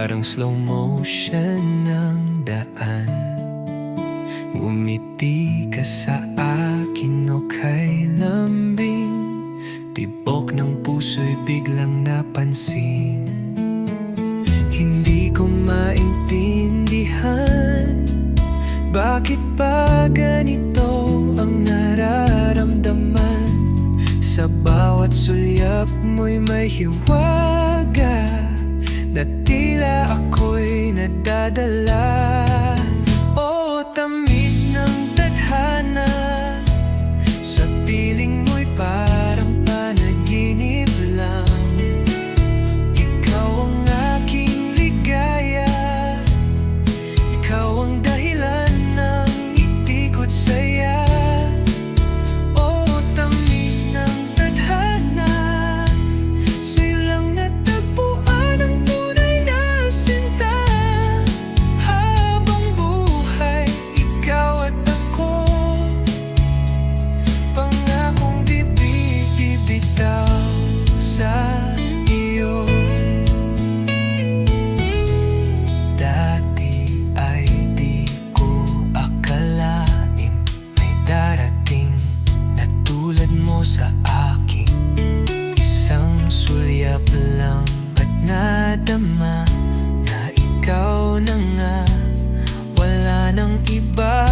parang slow motion ng daan. Ngumiti ka sa akin o kay lambing, tibok ng puso'y biglang napansin. Hindi ko maintindihan bakit ba ganito ang nararamdaman. Sa bawat sulyap mo'y may hiwaga na tila ako'y nadadala. O tamis ng tadhana, sa piling mo'y parang panaginip lang. Ikaw ang aking ligaya, ikaw ang dahilan ng ngiti ko't saya. O tamis ng tadhana, sa'yo lang natagpuan ang tunay na sinta. Habang buhay, ikaw at ako, pangakong di bibitaw sa iyo. Dati ay di ko akalain may darating na tulad mo sa akin. Isang sulyap lang at nadama na ikaw na nga, wala nang iba.